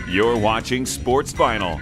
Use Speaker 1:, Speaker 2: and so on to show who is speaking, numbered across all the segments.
Speaker 1: You're watching Sports Final.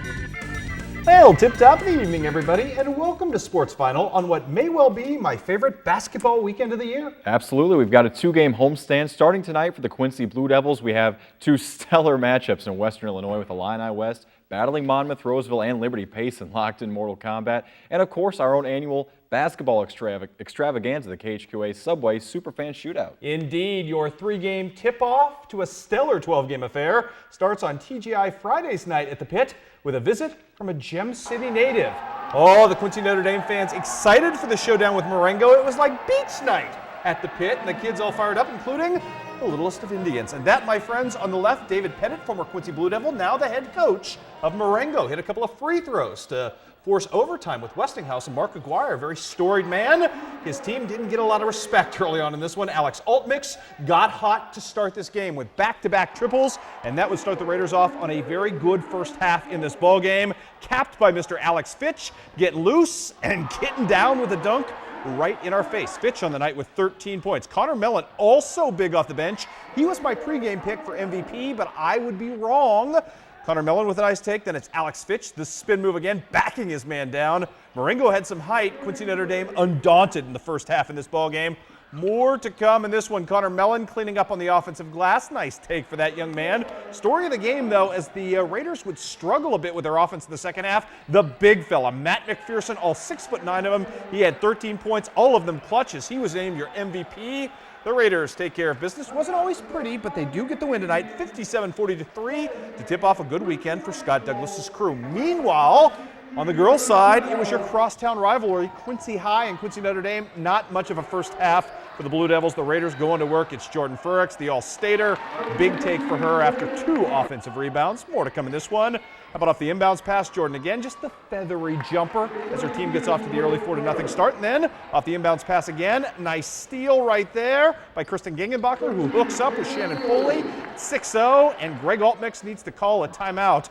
Speaker 2: Well, tip-top of the evening, everybody, and welcome to Sports Final on what may well be my favorite basketball weekend of the year.
Speaker 3: Absolutely. We've got a two-game homestand starting tonight for the Quincy Blue Devils. We have two stellar matchups in Western Illinois with Illini West battling Monmouth, Roseville, and Liberty Payson locked in Mortal Kombat. And, of course, our own annual basketball extravaganza, the KHQA Subway Superfan Shootout.
Speaker 2: Indeed, your three-game tip-off to a stellar 12-game affair starts on TGI Fridays night at the Pit with a visit from a Gem City native. Oh, the Quincy Notre Dame fans excited for the showdown with Marengo. It was like beach night at the Pit, and the kids all fired up, including the littlest of Indians. And that, my friends, on the left, David Pettit, former Quincy Blue Devil, now the head coach of Marengo, hit a couple of free throws to force overtime with Westinghouse, and Mark Aguirre, a very storied man. His team didn't get a lot of respect early on in this one. Alex Altmix got hot to start this game with back-to-back triples, and that would start the Raiders off on a very good first half in this ball game, capped by Mr. Alex Fitch getting loose and getting down with a dunk right in our face. Fitch on the night with 13 points. Connor Mellon also big off the bench. He was my pregame pick for MVP, but I would be wrong. Connor Mellon with a nice take, then it's Alex Fitch, the spin move again, backing his man down. Marengo had some height. Quincy Notre Dame undaunted in the first half in this ball game. More to come in this one. Connor Mellon cleaning up on the offensive glass. Nice take for that young man. Story of the game, though, as the Raiders would struggle a bit with their offense in the second half, the big fella, Matt McPherson, all 6'9" of him. He had 13 points, all of them clutches. He was named your MVP. The Raiders take care of business. Wasn't always pretty, but they do get the win tonight, 57-40-3, to tip off a good weekend for Scott Douglas's crew. Meanwhile, on the girls' side, it was your crosstown rivalry, Quincy High and Quincy Notre Dame. Not much of a first half for the Blue Devils. The Raiders going to work. It's Jordan Furix, the All-Stater. Big take for her after 2 offensive rebounds. More to come in this one. How about off the inbounds pass? Jordan again, just the feathery jumper as her team gets off to the early 4-0 start. And then off the inbounds pass again. Nice steal right there by Kristen Gengenbacher, who hooks up with Shannon Foley. 6-0, and Greg Altmix needs to call a timeout.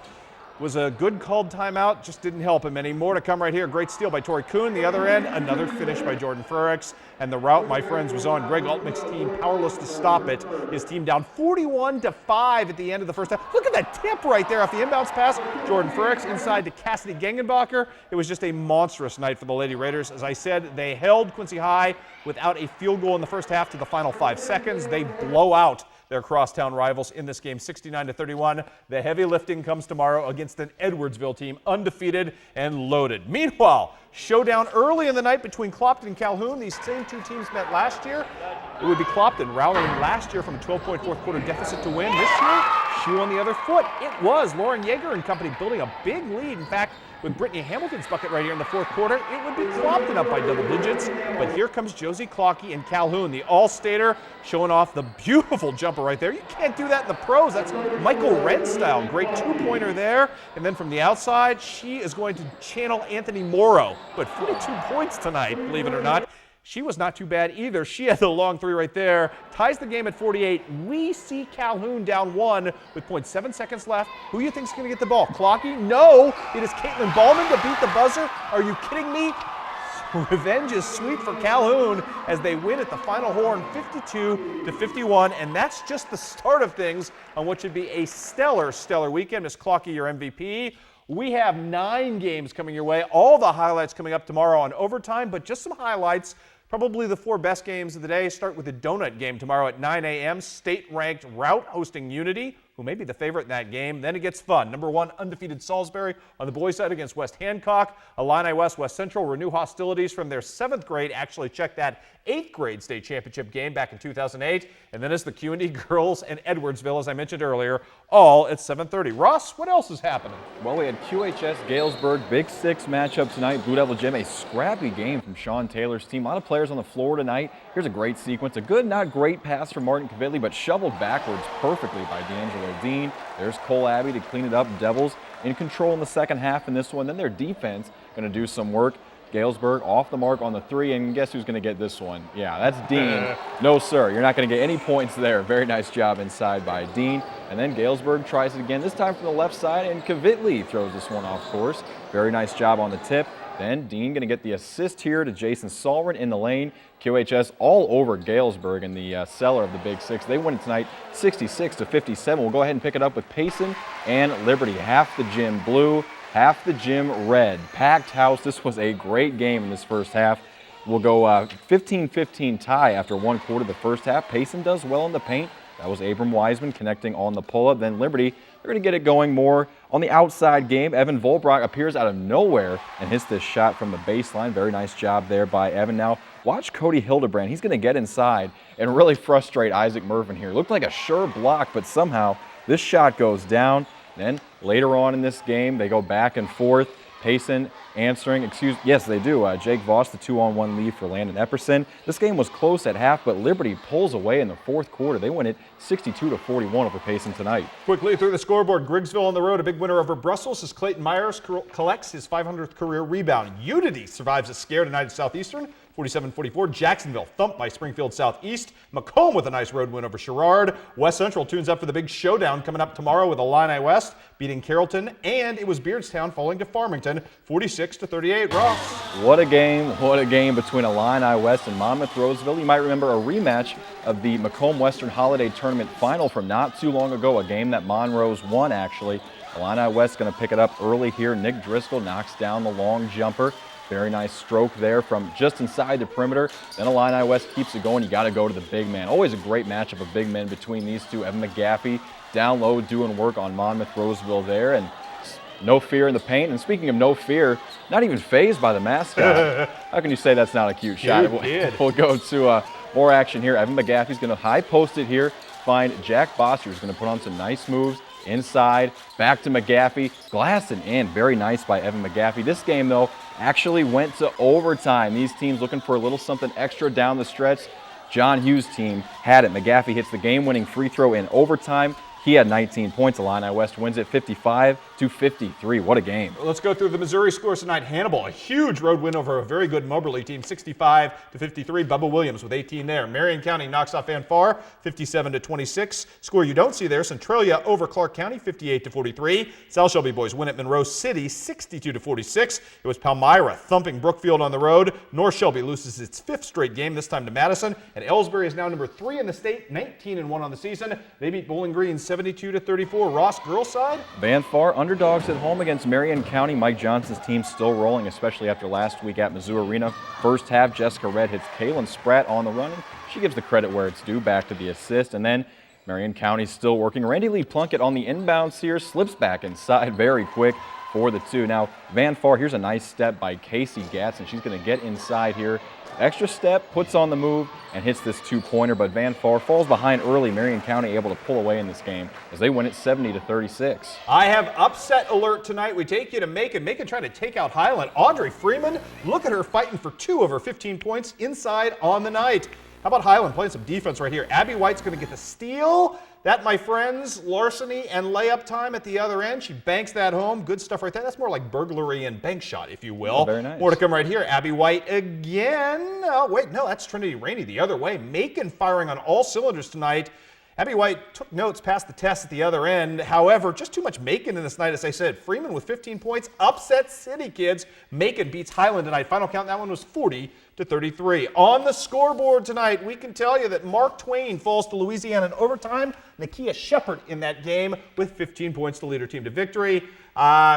Speaker 2: Was a good called timeout, just didn't help him any. More to come right here. Great steal by Tori Kuhn. The other end, another finish by Jordan Furix. And the route, my friends, was on Greg Altmix's team, powerless to stop it. His team down 41-5 at the end of the first half. Look at that tip right there off the inbounds pass. Jordan Furix inside to Cassidy Gengenbacher. It was just a monstrous night for the Lady Raiders. As I said, they held Quincy High without a field goal in the first half to the final 5 seconds. They blow out their crosstown rivals in this game, 69-31. The heavy lifting comes tomorrow against an Edwardsville team, undefeated and loaded. Meanwhile, showdown early in the night between Clopton and Calhoun. These same two teams met last year. It would be Clopton rallying last year from a 12-point fourth quarter deficit to win. This year, shoe on the other foot. It was Lauren Yeager and company building a big lead. In fact, with Brittany Hamilton's bucket right here in the fourth quarter, it would be Clopton up by double digits. But here comes Josie Clockey and Calhoun, the All-Stater, showing off the beautiful jumper right there. You can't do that in the pros. That's Michael Red style. Great two-pointer there. And then from the outside, she is going to channel Anthony Morrow. But 42 points tonight, believe it or not. She was not too bad either. She had the long three right there. Ties the game at 48. We see Calhoun down 1 with 0.7 seconds left. Who do you think is going to get the ball? Clockey? No. It is Caitlin Ballman to beat the buzzer. Are you kidding me? Revenge is sweet for Calhoun as they win at the final horn 52-51. And that's just the start of things on what should be a stellar, stellar weekend. Miss Clockey, your MVP. We have 9 games coming your way. All the highlights coming up tomorrow on Overtime, but just some highlights. Probably the 4 best games of the day. Start with the donut game tomorrow at 9 a.m. State-ranked Route hosting Unity, who may be the favorite in that game. Then it gets fun. Number 1, undefeated Salisbury on the boys' side against West Hancock. Illini West, West Central renew hostilities from their 7th grade. Actually, check that 8th grade state championship game back in 2008. And then it's the Q&D girls and Edwardsville, as I mentioned earlier, all at 7:30. Ross, what else is happening?
Speaker 3: Well, we had QHS Galesburg, Big 6 matchup tonight. Blue Devil Gym, a scrappy game from Sean Taylor's team. A lot of players on the floor tonight. Here's a great sequence. A good, not great pass from Martin Kvitli, but shoveled backwards perfectly by D'Angelo Dean. There's Cole Abbey to clean it up. Devils in control in the second half in this one. Then their defense going to do some work. Galesburg off the mark on the 3, and guess who's going to get this one? Yeah, that's Dean. No, sir, you're not going to get any points there. Very nice job inside by Dean. And then Galesburg tries it again, this time from the left side, and Kvitli throws this one off course. Very nice job on the tip. Then Dean going to get the assist here to Jason Solren in the lane. QHS all over Galesburg in the cellar of the Big Six. They win it tonight 66-57. We'll go ahead and pick it up with Payson and Liberty. Half the gym blue, half the gym red. Packed house. This was a great game in this first half. We'll go 15-15 tie after one quarter of the first half. Payson does well in the paint. That was Abram Wiseman connecting on the pull-up. Then Liberty, they're going to get it going more on the outside game. Evan Volbrock appears out of nowhere and hits this shot from the baseline. Very nice job there by Evan. Now, watch Cody Hildebrand. He's going to get inside and really frustrate Isaac Mervin here. Looked like a sure block, but somehow this shot goes down. Then later on in this game, they go back and forth. Payson answering, yes, they do. Jake Voss, the 2-on-1 lead for Landon Epperson. This game was close at half, but Liberty pulls away in the fourth quarter. They win it 62-41 over Payson tonight.
Speaker 2: Quickly through the scoreboard, Griggsville on the road, a big winner over Brussels as Clayton Myers collects his 500th career rebound. Unity survives a scare tonight at Southeastern. 47-44. Jacksonville thumped by Springfield Southeast. Macomb with a nice road win over Sherrard. West Central tunes up for the big showdown coming up tomorrow with Illini West beating Carrollton. And it was Beardstown falling to Farmington 46-38. Ross.
Speaker 3: What a game between Illini West and Monmouth Roseville. You might remember a rematch of the Macomb Western Holiday Tournament final from not too long ago, a game that Monroe's won actually. Illini West going to pick it up early here. Nick Driscoll knocks down the long jumper. Very nice stroke there from just inside the perimeter. Then Illini West keeps it going. You got to go to the big man. Always a great matchup of big men between these two. Evan McGaffey down low doing work on Monmouth Roseville there. And no fear in the paint. And speaking of no fear, not even fazed by the mascot. How can you say that's not a cute shot? We'll go to more action here. Evan McGaffey's going to high post it here. Find Jack Boster, who's going to put on some nice moves. Inside, back to McGaffey, glass and in. Very nice by Evan McGaffey. This game, though, actually went to overtime. These teams looking for a little something extra down the stretch. John Hughes' team had it. McGaffey hits the game-winning free throw in overtime. He had 19 points. Illini West wins it 55-53. What a game.
Speaker 2: Let's go through the Missouri scores tonight. Hannibal, a huge road win over a very good Moberly team, 65-53. Bubba Williams with 18 there. Marion County knocks off Van Far, 57-26. Score you don't see there, Centralia over Clark County, 58-43. South Shelby boys win at Monroe City, 62-46. It was Palmyra thumping Brookfield on the road. North Shelby loses its fifth straight game, this time to Madison. And Ellsbury is now number 3 in the state, 19-1 on the season. They beat Bowling Green 72-34. Ross, girls side?
Speaker 3: Van Far underdogs at home against Marion County. Mike Johnson's team still rolling, especially after last week at Mizzou Arena. First half, Jessica Red hits Kaylin Spratt on the run. She gives the credit where it's due, back to the assist. And then Marion County's still working. Randy Lee Plunkett on the inbounds here, slips back inside very quick for the 2. Now, Van Far, here's a nice step by Casey Gatson. She's going to get inside here. Extra step, puts on the move, and hits this 2-pointer, but Van Far falls behind early. Marion County able to pull away in this game as they win it 70-36.
Speaker 2: I have upset alert tonight. We take you to Macon. Macon trying to take out Highland. Audrey Freeman, look at her fighting for 2 of her 15 points inside on the night. How about Highland playing some defense right here? Abby White's going to get the steal. That, my friends, larceny and layup time at the other end. She banks that home. Good stuff right there. That's more like burglary and bank shot, if you will.
Speaker 3: Oh, very nice.
Speaker 2: More to come right here. Abby White again. Oh, wait, no, that's Trinity Rainey the other way. Macon firing on all cylinders tonight. Abby White took notes, passed the test at the other end. However, just too much Macon in this night, as I said. Freeman with 15 points. Upset City, kids. Macon beats Highland tonight. Final count, that one was 40-33. On the scoreboard tonight, we can tell you that Mark Twain falls to Louisiana in overtime. Nakia Shepard in that game with 15 points to lead her team to victory.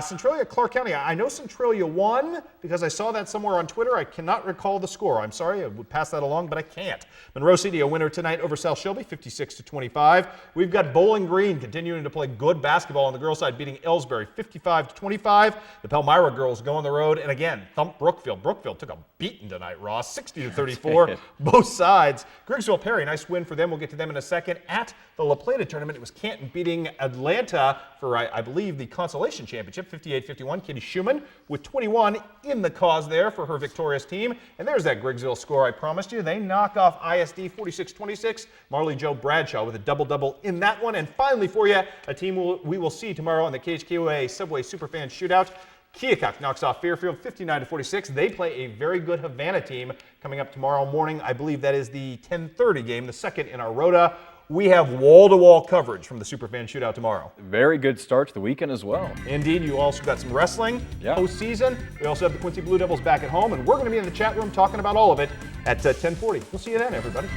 Speaker 2: Centralia, Clark County. I know Centralia won because I saw that somewhere on Twitter. I cannot recall the score. I'm sorry, I would pass that along, but I can't. Monroe City, a winner tonight over South Shelby, 56-25. We've got Bowling Green continuing to play good basketball on the girls' side, beating Ellsbury 55-25. The Palmyra girls go on the road and again thump Brookfield. Brookfield took a beating tonight, Ross, 60-34. Both sides. Griggsville Perry, nice win for them. We'll get to them in a second. At the La Plata tournament, it was Canton beating Atlanta for, I believe, the consolation championship, 58-51. Katie Schumann with 21 in the cause there for her victorious team. And there's that Griggsville score I promised you. They knock off ISD 46-26. Marley Jo Bradshaw with a double-double in that one. And finally for you, a team we will see tomorrow in the KHKOA Subway Superfan Shootout. Keokuk knocks off Fairfield 59-46. They play a very good Havana team coming up tomorrow morning. I believe that is the 10:30 game, the second in our Rhoda. we have wall-to-wall coverage from the Superfan Shootout tomorrow.
Speaker 3: Very good start to the weekend as well.
Speaker 2: Indeed, you also got some wrestling postseason. We also have the Quincy Blue Devils back at home, and we're going to be in the chat room talking about all of it at 10:40. We'll see you then, everybody.